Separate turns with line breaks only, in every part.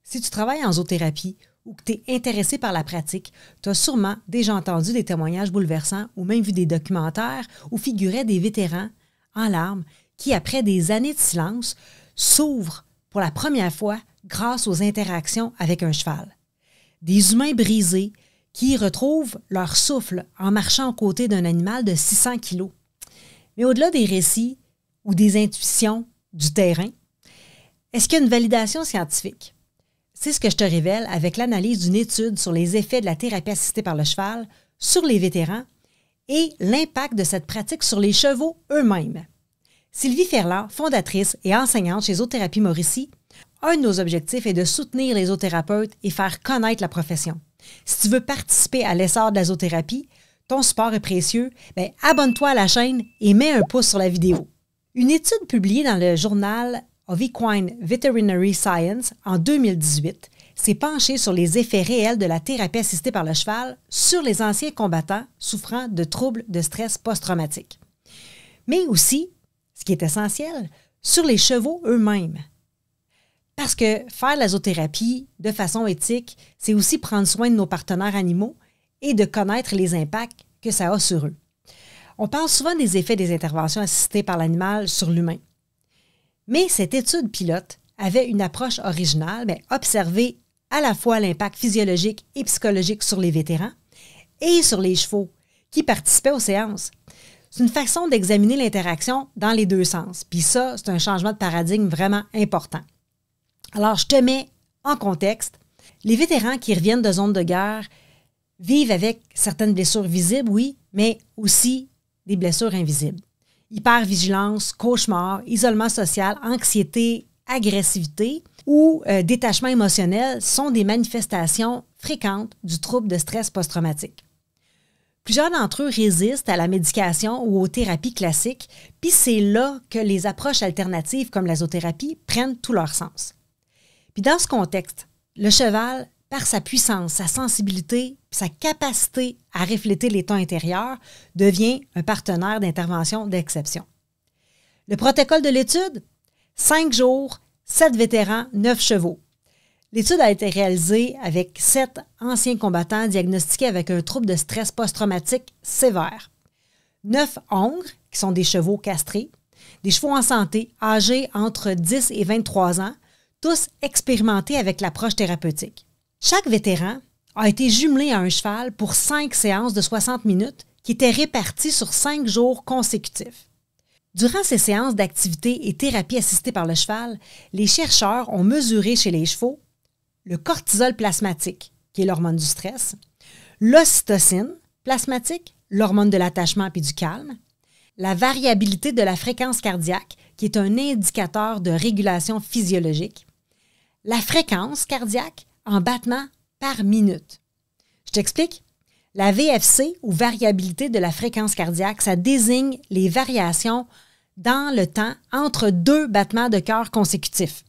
Si tu travailles en zoothérapie ou que tu es intéressé par la pratique, tu as sûrement déjà entendu des témoignages bouleversants ou même vu des documentaires où figuraient des vétérans en larmes qui, après des années de silence, s'ouvrent pour la première fois grâce aux interactions avec un cheval. Des humains brisés qui retrouvent leur souffle en marchant aux côtés d'un animal de 600 kilos. Mais au-delà des récits ou des intuitions du terrain, est-ce qu'il y a une validation scientifique? C'est ce que je te révèle avec l'analyse d'une étude sur les effets de la thérapie assistée par le cheval sur les vétérans et l'impact de cette pratique sur les chevaux eux-mêmes. Sylvie Ferland, fondatrice et enseignante chez Zoothérapie Mauricie, un de nos objectifs est de soutenir les zoothérapeutes et faire connaître la profession. Si tu veux participer à l'essor de la zoothérapie, ton support est précieux, abonne-toi à la chaîne et mets un pouce sur la vidéo. Une étude publiée dans le journal of Equine Veterinary Science en 2018 s'est penchée sur les effets réels de la thérapie assistée par le cheval sur les anciens combattants souffrant de troubles de stress post-traumatique. Mais aussi, ce qui est essentiel, sur les chevaux eux-mêmes. Parce que faire la zoothérapie de façon éthique, c'est aussi prendre soin de nos partenaires animaux et de connaître les impacts que ça a sur eux. On parle souvent des effets des interventions assistées par l'animal sur l'humain. Mais cette étude pilote avait une approche originale, observer à la fois l'impact physiologique et psychologique sur les vétérans et sur les chevaux qui participaient aux séances. C'est une façon d'examiner l'interaction dans les deux sens. Puis ça, c'est un changement de paradigme vraiment important. Alors, je te mets en contexte. Les vétérans qui reviennent de zones de guerre vivent avec certaines blessures visibles, oui, mais aussi des blessures invisibles. Hypervigilance, cauchemar, isolement social, anxiété, agressivité ou détachement émotionnel sont des manifestations fréquentes du trouble de stress post-traumatique. Plusieurs d'entre eux résistent à la médication ou aux thérapies classiques, puis c'est là que les approches alternatives comme la zoothérapie prennent tout leur sens. Puis dans ce contexte, le cheval, par sa puissance, sa sensibilité, sa capacité à refléter les tons intérieurs, devient un partenaire d'intervention d'exception. Le protocole de l'étude? 5 jours, 7 vétérans, 9 chevaux. L'étude a été réalisée avec 7 anciens combattants diagnostiqués avec un trouble de stress post-traumatique sévère. 9 hongres, qui sont des chevaux castrés, des chevaux en santé, âgés entre 10 et 23 ans, tous expérimentés avec l'approche thérapeutique. Chaque vétéran a été jumelé à un cheval pour 5 séances de 60 minutes qui étaient réparties sur 5 jours consécutifs. Durant ces séances d'activité et thérapie assistée par le cheval, les chercheurs ont mesuré chez les chevaux le cortisol plasmatique, qui est l'hormone du stress, l'ocytocine plasmatique, l'hormone de l'attachement et du calme, la variabilité de la fréquence cardiaque, qui est un indicateur de régulation physiologique, la fréquence cardiaque en battements par minute. Je t'explique. La VFC, ou variabilité de la fréquence cardiaque, ça désigne les variations dans le temps entre 2 battements de cœur consécutifs.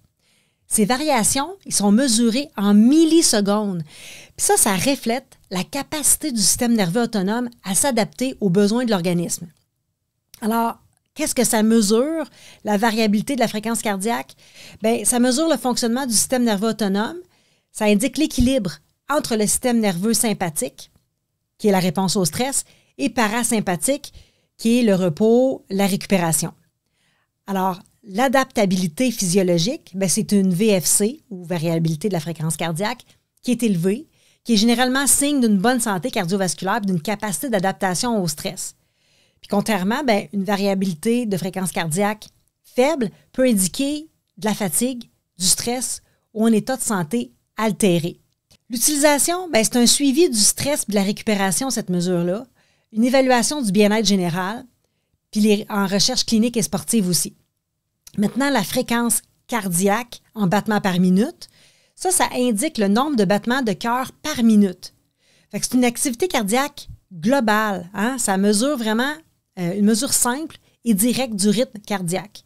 Ces variations, ils sont mesurées en millisecondes. Puis ça reflète la capacité du système nerveux autonome à s'adapter aux besoins de l'organisme. Alors, qu'est-ce que ça mesure, la variabilité de la fréquence cardiaque? Ça mesure le fonctionnement du système nerveux autonome. Ça indique l'équilibre entre le système nerveux sympathique, qui est la réponse au stress, et parasympathique, qui est le repos, la récupération. Alors, l'adaptabilité physiologique, c'est une VFC, ou variabilité de la fréquence cardiaque, qui est élevée, qui est généralement signe d'une bonne santé cardiovasculaire et d'une capacité d'adaptation au stress. Puis contrairement, une variabilité de fréquence cardiaque faible peut indiquer de la fatigue, du stress ou un état de santé altéré. L'utilisation, c'est un suivi du stress et de la récupération, cette mesure-là, une évaluation du bien-être général, puis en recherche clinique et sportive aussi. Maintenant, la fréquence cardiaque en battements par minute, ça indique le nombre de battements de cœur par minute. Fait que c'est une activité cardiaque globale. Ça mesure vraiment une mesure simple et directe du rythme cardiaque.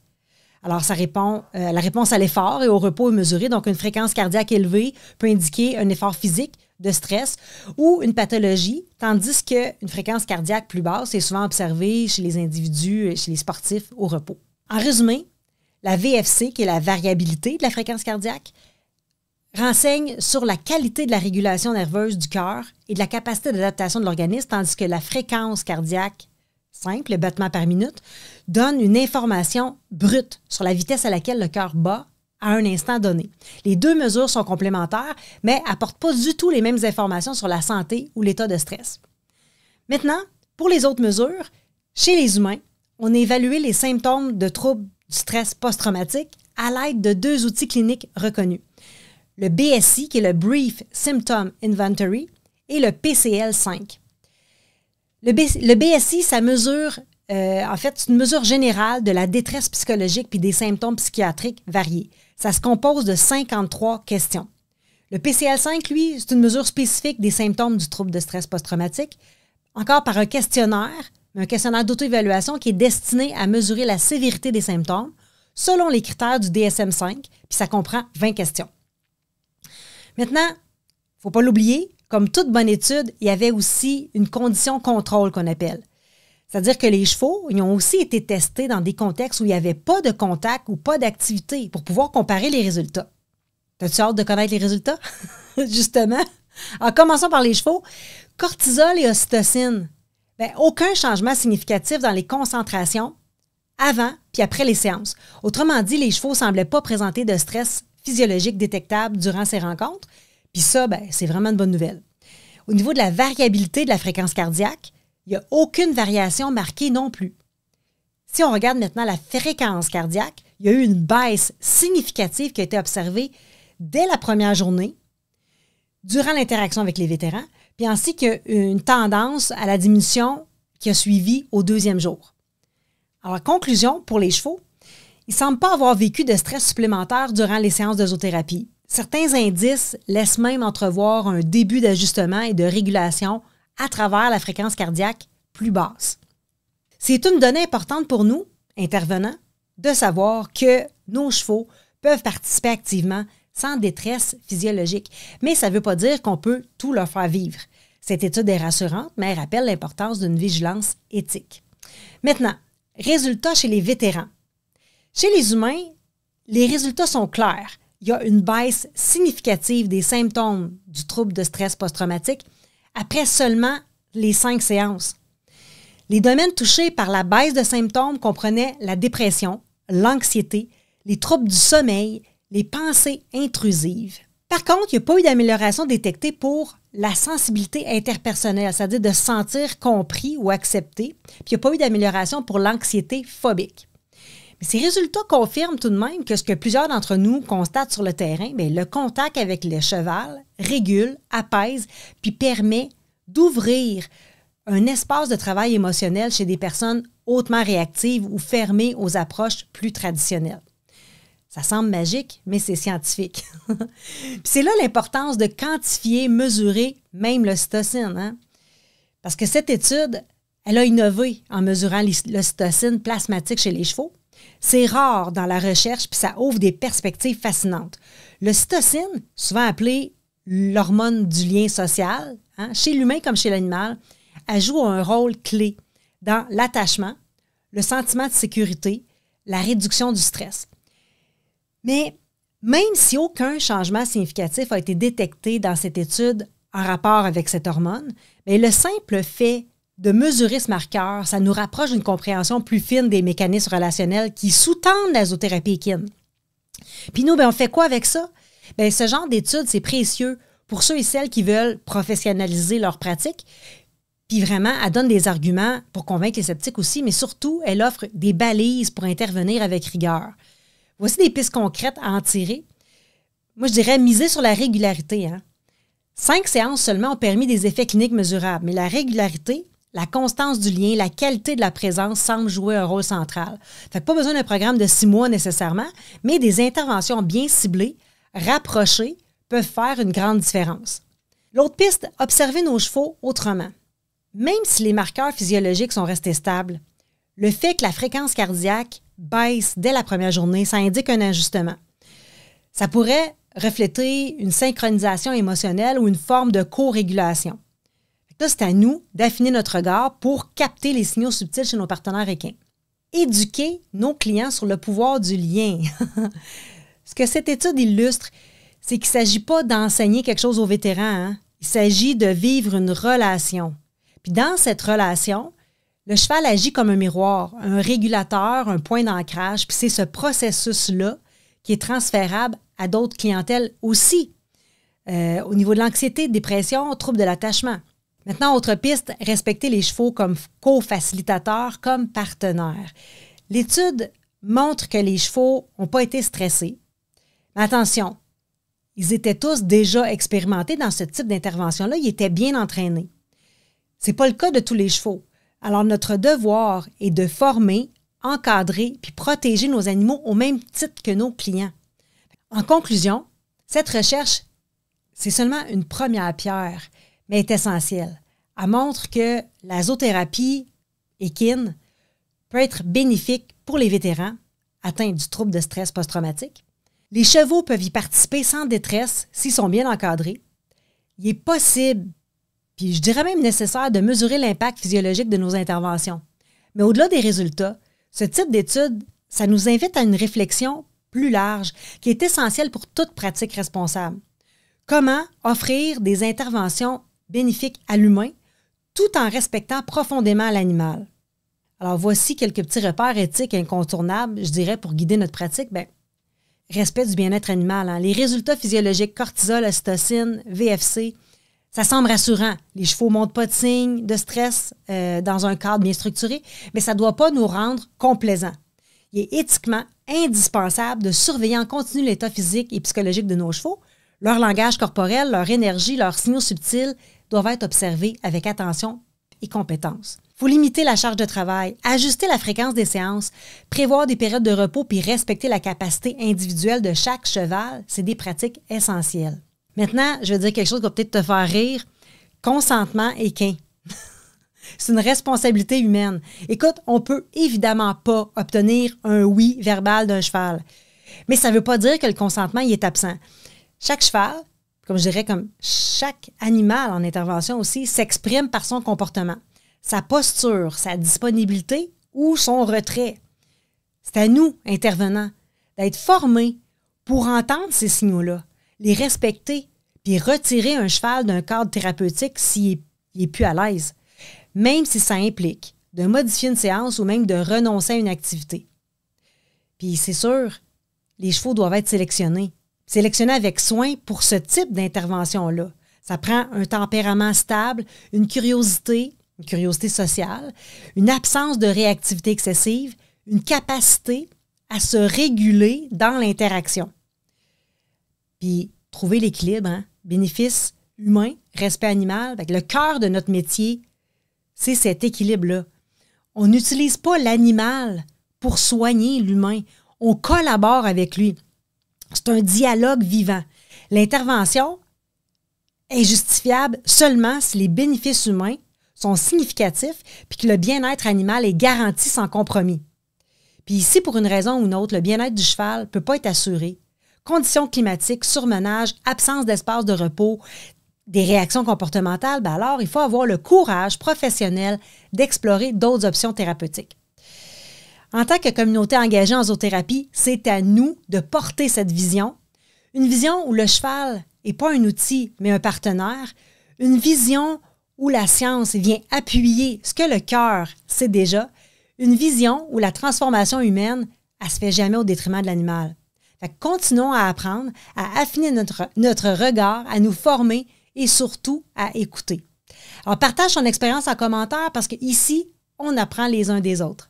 Alors, ça répond, la réponse à l'effort et au repos est mesurée. Donc, une fréquence cardiaque élevée peut indiquer un effort physique de stress ou une pathologie, tandis qu'une fréquence cardiaque plus basse est souvent observée chez les individus, chez les sportifs au repos. En résumé, la VFC, qui est la variabilité de la fréquence cardiaque, renseigne sur la qualité de la régulation nerveuse du cœur et de la capacité d'adaptation de l'organisme, tandis que la fréquence cardiaque simple, le battement par minute, donne une information brute sur la vitesse à laquelle le cœur bat à un instant donné. Les deux mesures sont complémentaires, mais n'apportent pas du tout les mêmes informations sur la santé ou l'état de stress. Maintenant, pour les autres mesures, chez les humains, on a évalué les symptômes de troubles du stress post-traumatique à l'aide de deux outils cliniques reconnus. Le BSI, qui est le Brief Symptom Inventory, et le PCL-5. Le BSI, ça mesure, c'est une mesure générale de la détresse psychologique puis des symptômes psychiatriques variés. Ça se compose de 53 questions. Le PCL-5, lui, c'est une mesure spécifique des symptômes du trouble de stress post-traumatique, encore par un questionnaire d'auto-évaluation qui est destiné à mesurer la sévérité des symptômes selon les critères du DSM-5, puis ça comprend 20 questions. Maintenant, il ne faut pas l'oublier, comme toute bonne étude, il y avait aussi une condition contrôle qu'on appelle. C'est-à-dire que les chevaux, ils ont aussi été testés dans des contextes où il n'y avait pas de contact ou pas d'activité pour pouvoir comparer les résultats. T'as-tu hâte de connaître les résultats? Justement. En commençant par les chevaux, cortisol et ocytocine. Aucun changement significatif dans les concentrations avant puis après les séances. Autrement dit, les chevaux ne semblaient pas présenter de stress physiologique détectable durant ces rencontres. Puis ça, c'est vraiment une bonne nouvelle. Au niveau de la variabilité de la fréquence cardiaque, il n'y a aucune variation marquée non plus. Si on regarde maintenant la fréquence cardiaque, il y a eu une baisse significative qui a été observée dès la première journée, durant l'interaction avec les vétérans, puis ainsi qu'une tendance à la diminution qui a suivi au deuxième jour. Alors, conclusion pour les chevaux, ils ne semblent pas avoir vécu de stress supplémentaire durant les séances de zoothérapie. Certains indices laissent même entrevoir un début d'ajustement et de régulation à travers la fréquence cardiaque plus basse. C'est une donnée importante pour nous, intervenants, de savoir que nos chevaux peuvent participer activement sans détresse physiologique. Mais ça ne veut pas dire qu'on peut tout leur faire vivre. Cette étude est rassurante, mais elle rappelle l'importance d'une vigilance éthique. Maintenant, résultats chez les vétérans. Chez les humains, les résultats sont clairs. Il y a une baisse significative des symptômes du trouble de stress post-traumatique après seulement les 5 séances. Les domaines touchés par la baisse de symptômes comprenaient la dépression, l'anxiété, les troubles du sommeil, les pensées intrusives. Par contre, il n'y a pas eu d'amélioration détectée pour la sensibilité interpersonnelle, c'est-à-dire de se sentir compris ou accepté, puis il n'y a pas eu d'amélioration pour l'anxiété phobique. Mais ces résultats confirment tout de même que ce que plusieurs d'entre nous constatent sur le terrain, le contact avec le cheval régule, apaise, puis permet d'ouvrir un espace de travail émotionnel chez des personnes hautement réactives ou fermées aux approches plus traditionnelles. Ça semble magique, mais c'est scientifique. Puis c'est là l'importance de quantifier, mesurer même l'ocytocine. Hein? Parce que cette étude, elle a innové en mesurant l'ocytocine plasmatique chez les chevaux. C'est rare dans la recherche, puis ça ouvre des perspectives fascinantes. L'ocytocine, souvent appelée l'hormone du lien social, chez l'humain comme chez l'animal, elle joue un rôle clé dans l'attachement, le sentiment de sécurité, la réduction du stress. Mais même si aucun changement significatif a été détecté dans cette étude en rapport avec cette hormone, le simple fait de mesurer ce marqueur, ça nous rapproche d'une compréhension plus fine des mécanismes relationnels qui sous-tendent la zoothérapie équine. Puis nous, on fait quoi avec ça? Ce genre d'étude, c'est précieux pour ceux et celles qui veulent professionnaliser leur pratique. Puis vraiment, elle donne des arguments pour convaincre les sceptiques aussi, mais surtout, elle offre des balises pour intervenir avec rigueur. Voici des pistes concrètes à en tirer. Moi, je dirais miser sur la régularité. 5 séances seulement ont permis des effets cliniques mesurables, mais la régularité, la constance du lien, la qualité de la présence semblent jouer un rôle central. Fait que pas besoin d'un programme de 6 mois nécessairement, mais des interventions bien ciblées, rapprochées, peuvent faire une grande différence. L'autre piste, observer nos chevaux autrement. Même si les marqueurs physiologiques sont restés stables, le fait que la fréquence cardiaque baisse dès la première journée, ça indique un ajustement. Ça pourrait refléter une synchronisation émotionnelle ou une forme de co-régulation. Là, c'est à nous d'affiner notre regard pour capter les signaux subtils chez nos partenaires équins. Éduquer nos clients sur le pouvoir du lien. Ce que cette étude illustre, c'est qu'il ne s'agit pas d'enseigner quelque chose aux vétérans, hein? Il s'agit de vivre une relation. Puis dans cette relation, le cheval agit comme un miroir, un régulateur, un point d'ancrage, puis c'est ce processus-là qui est transférable à d'autres clientèles aussi, au niveau de l'anxiété, dépression, troubles de l'attachement. Maintenant, autre piste, respecter les chevaux comme co-facilitateurs, comme partenaires. L'étude montre que les chevaux n'ont pas été stressés. Mais attention, ils étaient tous déjà expérimentés dans ce type d'intervention-là, ils étaient bien entraînés. Ce n'est pas le cas de tous les chevaux. Alors, notre devoir est de former, encadrer puis protéger nos animaux au même titre que nos clients. En conclusion, cette recherche, c'est seulement une première pierre, mais est essentielle. Elle montre que la zoothérapie équine peut être bénéfique pour les vétérans atteints du trouble de stress post-traumatique. Les chevaux peuvent y participer sans détresse s'ils sont bien encadrés. Il est possible, puis je dirais même nécessaire, de mesurer l'impact physiologique de nos interventions. Mais au-delà des résultats, ce type d'étude, ça nous invite à une réflexion plus large qui est essentielle pour toute pratique responsable. Comment offrir des interventions bénéfiques à l'humain tout en respectant profondément l'animal? Alors voici quelques petits repères éthiques incontournables, je dirais, pour guider notre pratique. Respect du bien-être animal. Hein. Les résultats physiologiques, cortisol, ocytocine, VFC, ça semble rassurant. Les chevaux ne montrent pas de signes de stress dans un cadre bien structuré, mais ça ne doit pas nous rendre complaisants. Il est éthiquement indispensable de surveiller en continu l'état physique et psychologique de nos chevaux. Leur langage corporel, leur énergie, leurs signaux subtils doivent être observés avec attention et compétence. Il faut limiter la charge de travail, ajuster la fréquence des séances, prévoir des périodes de repos puis respecter la capacité individuelle de chaque cheval. C'est des pratiques essentielles. Maintenant, je vais dire quelque chose qui va peut-être te faire rire. Consentement équin. C'est une responsabilité humaine. Écoute, on ne peut évidemment pas obtenir un oui verbal d'un cheval. Mais ça ne veut pas dire que le consentement y est absent. Chaque cheval, comme je dirais, comme chaque animal en intervention aussi, s'exprime par son comportement, sa posture, sa disponibilité ou son retrait. C'est à nous, intervenants, d'être formés pour entendre ces signaux-là, les respecter, puis retirer un cheval d'un cadre thérapeutique s'il n'est plus à l'aise, même si ça implique de modifier une séance ou même de renoncer à une activité. Puis c'est sûr, les chevaux doivent être sélectionnés avec soin pour ce type d'intervention-là. Ça prend un tempérament stable, une curiosité sociale, une absence de réactivité excessive, une capacité à se réguler dans l'interaction. Puis, trouver l'équilibre, hein? Bénéfice humain, respect animal. Le cœur de notre métier, c'est cet équilibre-là. On n'utilise pas l'animal pour soigner l'humain. On collabore avec lui. C'est un dialogue vivant. L'intervention est justifiable seulement si les bénéfices humains sont significatifs puis que le bien-être animal est garanti sans compromis. Puis ici, pour une raison ou une autre, le bien-être du cheval ne peut pas être assuré. Conditions climatiques, surmenage, absence d'espace de repos, des réactions comportementales, alors il faut avoir le courage professionnel d'explorer d'autres options thérapeutiques. En tant que communauté engagée en zoothérapie, c'est à nous de porter cette vision. Une vision où le cheval n'est pas un outil, mais un partenaire. Une vision où la science vient appuyer ce que le cœur sait déjà. Une vision où la transformation humaine, elle ne se fait jamais au détriment de l'animal. Continuons à apprendre, à affiner notre regard, à nous former et surtout à écouter. Alors, partage ton expérience en commentaire parce qu'ici, on apprend les uns des autres.